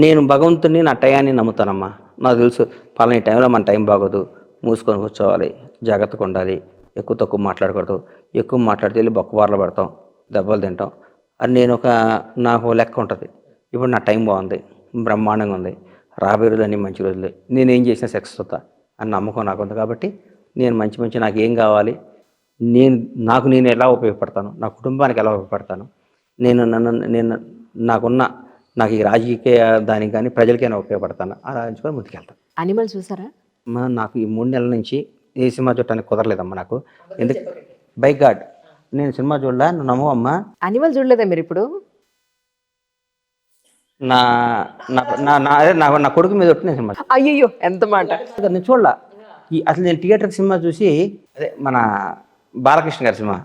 నేను భగవంతుడిని నా టయాన్ని నమ్ముతానమ్మా. నాకు తెలుసు పలానా ఈ టైంలో మన టైం బాగోదు. మూసుకొని కూర్చోవాలి. జాగ్రత్తగా ఉండాలి. ఎక్కువ తక్కువ మాట్లాడకూడదు. ఎక్కువ మాట్లాడితే వెళ్ళి బొక్కబారలు పెడతాం. దెబ్బలు తింటాం. అని నాకు లెక్క ఉంటది. ఇప్పుడు నా టైం బాగుంది. బ్రహ్మాండంగా ఉంది. రాబోయే రోజులన్నీ మంచి రోజులే. నేనేం చేసినా సక్సెస్ అవుతా అని నమ్మకం నాకుంది కాబట్టి నేను మంచి మంచి నాకేం కావాలి? నేను ఎలా ఉపయోగపడతాను? నా కుటుంబానికి ఎలా ఉపయోగపడతాను? నేను నాకున్న నాకు ఈ రాజకీయ దానికి కానీ ప్రజలకైనా ఉపయోగపడతాను. అలా ఎంచుకొని ముందుకెళ్తాను. అనిమల్ చూసారా? నాకు ఈ 3 నెలల నుంచి ఏ సినిమా చూడటానికి కుదరలేదమ్మా నాకు. ఎందుకు బై గాడ్ నేను సినిమా చూడలా. నువ్వు నమ్మవమ్మా. అనిమల్ చూడలేదా మీరు ఇప్పుడు? నా నా నా నా అదే నా నా కొడుకు మీద ఒట్టు నేను సినిమా అయ్యయ్యో! ఎంత మాట. నేను చూడలా. అసలు నేను థియేటర్ సినిమా చూసి అదే మన బాలకృష్ణ గారి సినిమా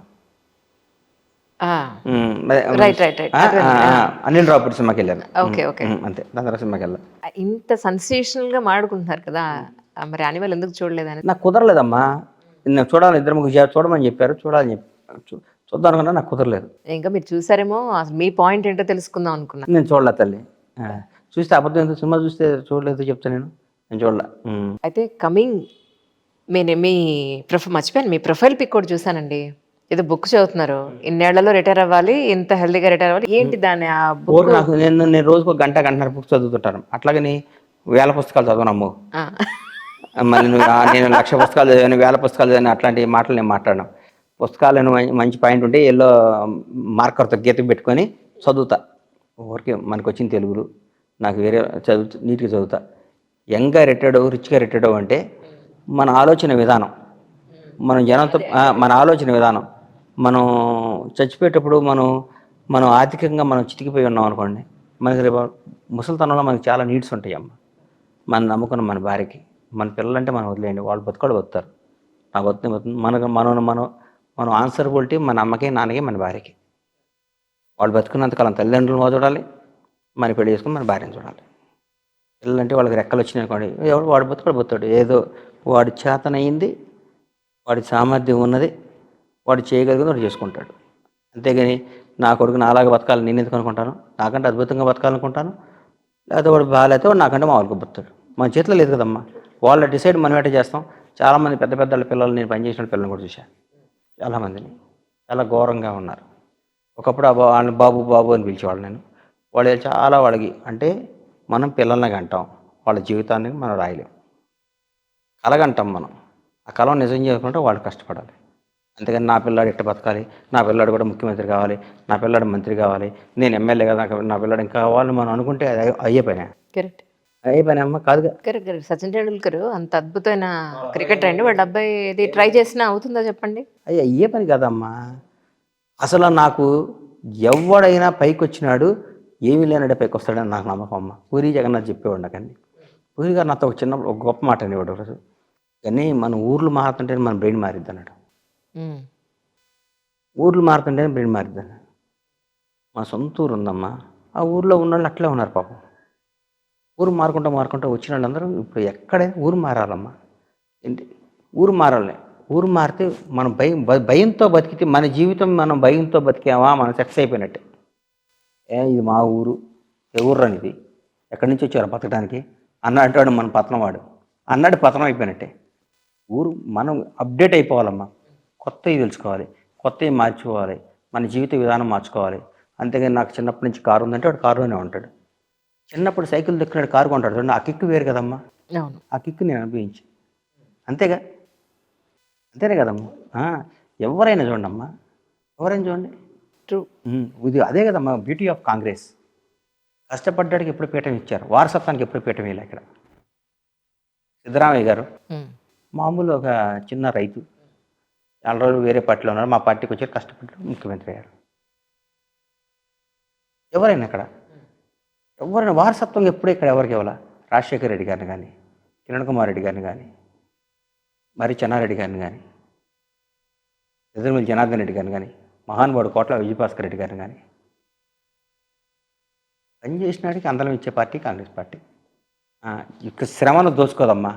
ఆ! అదే, రైట్. అనిల్ రావుపూడి సినిమాకి వెళ్ళాను. ఓకే. అంతే. దాని తర్వాత సినిమాకి వెళ్ళాను. ఇంత సెన్సేషనల్‌గా మాట్లాడుకుంటున్నారు కదా! మరి అనిమల్ ఎందుకు చూడలేదని? నాకు కుదరలేదమ్మా. నేను చూడాలి. ఇద్దరు ముగ్గురు చూడమని చెప్పారు. చూడాలని చెప్పి చూద్దాం అనుకున్నా. నాకు కుదరలేదు. ఇంకా మీరు చూసారేమో, అసలు మీ పాయింట్ ఏంటో తెలుసుకుందాం అనుకున్నా. నేను చూడలే తల్లి. చూస్తే అబద్ధం ఎందుకు? సినిమా చూస్తే చూడలేదు చెప్తా నేను చూడలే. అయితే కమింగ్ మీ మర్చిపోయాను, మీ ప్రొఫైల్ పిక్ కూడా చూసానండి. ఏదో బుక్ చదువుతున్నారు. ఇన్నేళ్లలో రిటైర్ అవ్వాలి, ఇంత హెల్దీగా రిటైర్ అవ్వాలి. ఏంటి దాని ఆ బుక్? నాకు నేను రోజుకు గంటన్నర బుక్ చదువుతుంటాను. అట్లాగని 1000 పుస్తకాలు చదవనమ్ము. మళ్ళీ నేను 1,00,000 పుస్తకాలు చదివాను, 1000 పుస్తకాలు చదివాను అట్లాంటి మాటలు నేను మాట్లాడను. పుస్తకాలను మంచి పాయింట్ ఉంటే ఎల్లో మార్కర్తో గీత పెట్టుకొని చదువుతా. ఊరికే మనకు వచ్చిన తెలుగులు నాకు వేరే నీట్గా చదువుతా. యంగ్గా రిటైర్డ్ రిచ్గా రిటైర్డ్ అంటే మన ఆలోచన విధానం, మన ఆలోచన విధానం, మనం చచ్చిపోయేటప్పుడు మనం ఆర్థికంగా మనం చితికిపోయి ఉన్నాం అనుకోండి, మనకి రేపు ముసలితనంలో మనకి చాలా నీడ్స్ ఉంటాయి అమ్మ. మనం నమ్ముకున్న మన భార్యకి, మన పిల్లలంటే మనం వదిలేయండి, వాళ్ళు బతుకుతారు. నా బతుకుతుంది మనం ఆన్సరబిలిటీ మన అమ్మకి, నాన్నకి, మన భార్యకి. వాళ్ళు బతుకున్నంతకాలం తల్లిదండ్రులను చూడాలి, మన పెళ్లి చేసుకుని మన భార్యను చూడాలి. పిల్లలంటే వాళ్ళకి రెక్కలు వచ్చినాయి అనుకోండి, వాడు బతుకుతాడు. ఏదో వాడి చేతనయింది, వాడి సామర్థ్యం ఉన్నది, వాడు చేయగలిగింది వాడు చేసుకుంటాడు. అంతేగాని నా కొడుకు నాలాగా బతకాలి నేను ఎందుకు అనుకుంటాను? నాకంటే అద్భుతంగా బతకాలనుకుంటాను. లేకపోతే వాడు బాగాలేకపోతే వాడు నాకంటే మామూలుగా బతుకుతాడు. మన చేతిలో లేదు కదమ్మా. వాళ్ళ డిసైడ్ మనం ఏంటో చేస్తాం. చాలామంది పెద్ద పెద్ద పిల్లలు, నేను పనిచేసిన పిల్లల్ని కూడా చూశాను. చాలామందిని చాలా ఘోరంగా ఉన్నారు. ఒకప్పుడు వాళ్ళని బాబు అని పిలిచేవాళ్ళు నేను. వాళ్ళు చాలా వాళ్ళకి అంటే మనం పిల్లల్ని అంటాం, వాళ్ళ జీవితాన్ని మనం రాయలేం. కలగంటాం మనం. ఆ కలం నిజం చేసుకుంటే వాళ్ళు కష్టపడాలి. అంతేగాని నా పిల్లాడు ఎట్ట బతకాలి, నా పిల్లాడు కూడా ముఖ్యమంత్రి కావాలి, నా పిల్లాడు మంత్రి కావాలి, నేను ఎమ్మెల్యే కదా, నా పిల్లాడు ఇంకా కావాలని మనం అనుకుంటే అది అయ్యే పనే. కరెక్ట్. అయ్యే పని అమ్మ కాదుగా. కరెక్ట్. సచిన్ టెండూల్కర్ అంత అద్భుతమైన క్రికెటర్ అండి. వాళ్ళ అబ్బాయి ఇది ట్రై చేసినా అవుతుందా చెప్పండి? అయ్యే పని కాదమ్మా. అసలు నాకు ఎవడైనా పైకి వచ్చినాడు ఏమీ లేనాడే పైకి వస్తాడని నాకు నమ్మకం అమ్మ. పూరి జగన్నాథ్ చెప్పేవాడు నాకని. పూరి గారు నాతో చిన్నప్పుడు ఒక గొప్ప మాట అనేవాడు ఒకరోజు. కానీ మన ఊర్లు మారుతుంటే మన బ్రెయిన్ మారిద్ది అన్నాడు. ఊర్లు మారుతుంటేనే బ్రెయిన్ మారిద్ది అన్నాడు. మా సొంత ఊరు ఉందమ్మా. ఆ ఊర్లో ఉన్న వాళ్ళు అట్లే ఉన్నారు పాపం. ఊరు మారుకుంటూ వచ్చిన వాళ్ళందరూ ఇప్పుడు ఎక్కడే ఊరు మారాలమ్మా. ఏంటి ఊరు మారాలి. ఊరు మారితే మనం భయంతో బతికితే మన జీవితం మనం భయంతో బతికామా మనం సక్సెస్ అయిపోయినట్టే. ఇది మా ఊరు, ఏ ఊరు అనేది, ఎక్కడి నుంచి వచ్చారు బతకడానికి అన్నాడు మన పతనం వాడు అన్నాడు. పతనం అయిపోయినట్టే. ఊరు మనం అప్డేట్ అయిపోవాలమ్మా. కొత్తవి తెలుసుకోవాలి, కొత్తవి మార్చుకోవాలి, మన జీవిత విధానం మార్చుకోవాలి. అంతేగాని నాకు చిన్నప్పటి నుంచి కారు ఉందంటే వాడు కారులోనే ఉంటాడు. చిన్నప్పుడు సైకిల్ దొక్కినాడు కారు కొంటాడు చూడండి, ఆ కిక్కు వేరు కదమ్మా. ఆ కిక్కు నేను అనుభవించి అంతేనే కదమ్మా. ఎవరైనా చూడండి అమ్మా, ఎవరైనా చూడండి. ట్రూ. ఇది అదే కదమ్మా బ్యూటీ ఆఫ్ కాంగ్రెస్. కష్టపడ్డానికి ఎప్పుడు పీఠం ఇచ్చారు, వారసత్వానికి ఎప్పుడు పీఠం వేయలే. ఇక్కడ సిద్ధరామయ్య గారు మామూలు ఒక చిన్న రైతు, 4 రోజులు వేరే పార్టీలో ఉన్నారు, మా పార్టీకి వచ్చారు, కష్టపడ్డారు, ముఖ్యమంత్రి అయ్యారు. ఎవరైనా వారసత్వం ఎప్పుడూ ఇక్కడ ఎవరికి ఇవ్వాల? రాజశేఖర రెడ్డి గారిని కానీ, కిరణ్ కుమార్ రెడ్డి గారిని కానీ, మరి చెన్నారెడ్డి గారిని కానీ, ఎదురుమల్లి జనార్దన్ రెడ్డి గారిని కానీ, మహానుభావుడు కోట్ల విజయభాస్కర్ రెడ్డి గారిని కానీ, పనిచేసినాడికి అందరం ఇచ్చే పార్టీ కాంగ్రెస్ పార్టీ. ఇక శ్రమను దోచుకోదమ్మా.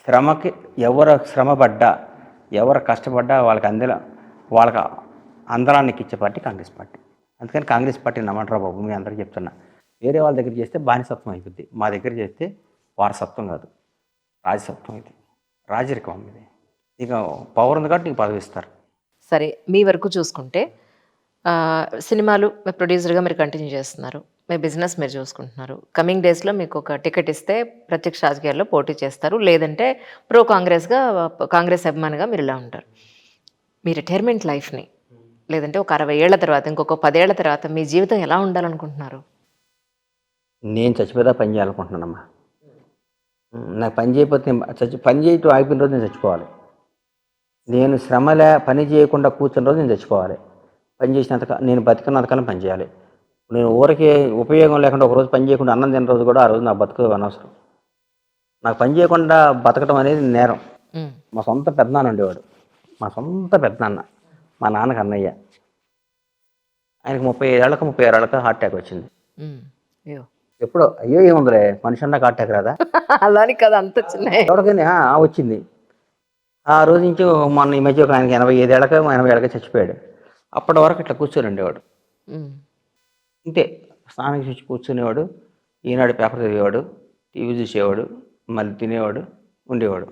శ్రమకి ఎవరు శ్రమపడ్డా, ఎవరు కష్టపడ్డా వాళ్ళకి అందరానికి ఇచ్చే పార్టీ కాంగ్రెస్ పార్టీ. అందుకని కాంగ్రెస్ పార్టీ నమ్మంటారా బాబు, మీ అందరికీ చెప్తున్నా. వేరే వాళ్ళ దగ్గర చేస్తే బానిసత్వం అయిపోద్ది. మా దగ్గర చేస్తే వారసత్వం కాదు, రాజసత్వం ఇది, రాజరికం ఇది. ఇక పవర్ ఉంది కాబట్టి నీకు పదవి ఇస్తారు. సరే, మీ వరకు చూసుకుంటే సినిమాలు ప్రొడ్యూసర్గా మీరు కంటిన్యూ చేస్తున్నారు, మీ బిజినెస్ మీరు చూసుకుంటున్నారు. కమింగ్ డేస్లో మీకు ఒక టికెట్ ఇస్తే ప్రత్యక్ష రాజకీయాల్లో పోటీ చేస్తారు, లేదంటే ప్రో కాంగ్రెస్ అభిమానిగా మీరు ఇలా ఉంటారు. మీ రిటైర్మెంట్ లైఫ్ని, లేదంటే ఒక 60 ఏళ్ల తర్వాత, ఇంకొక 10 ఏళ్ల తర్వాత మీ జీవితం ఎలా ఉండాలనుకుంటున్నారు? నేను చచ్చిపోయేదా పని చేయాలనుకుంటున్నానమ్మా. నాకు పని చేయకపోతే పని చేయటం ఆగిపోయిన రోజు నేను చచ్చిపోవాలి. నేను పని చేయకుండా కూర్చున్న రోజు నేను చచ్చిపోవాలి. పని చేసినంత నేను బతికినంతకాలం పని చేయాలి. నేను ఊరికే ఉపయోగం లేకుండా ఒకరోజు పని చేయకుండా అన్నం తిన్న రోజు కూడా ఆ రోజు నాకు బతుకు అనవసరం. నాకు పని చేయకుండా బతకడం అనేది నేరం. మా సొంత పెద్దనాన్న ఉండేవాడు, మా సొంత పెద్దనాన్న, మా నాన్నకి అన్నయ్య. ఆయనకు 36 ఏళ్ళకి హార్ట్ అటాక్ వచ్చింది. ఎప్పుడో అయ్యో ఏముందిలే మనిషి అన్నాక హార్ట్ అటాక్ రాదా? అలాని కదా, అంత చిన్న ఎవరికైనా వచ్చింది. ఆ రోజు నుంచి మొన్న ఈ మధ్య ఒక ఆయనకి 80 ఏళ్ళకి చచ్చిపోయాడు. అప్పటి వరకు ఇట్లా కూర్చొని ఉండేవాడు. ఇంతే, స్నానం చేసి కూర్చునేవాడు, ఈనాడు పేపర్ చదివేవాడు, టీవీ చూసేవాడు, మళ్ళీ తినేవాడు, ఉండేవాడు.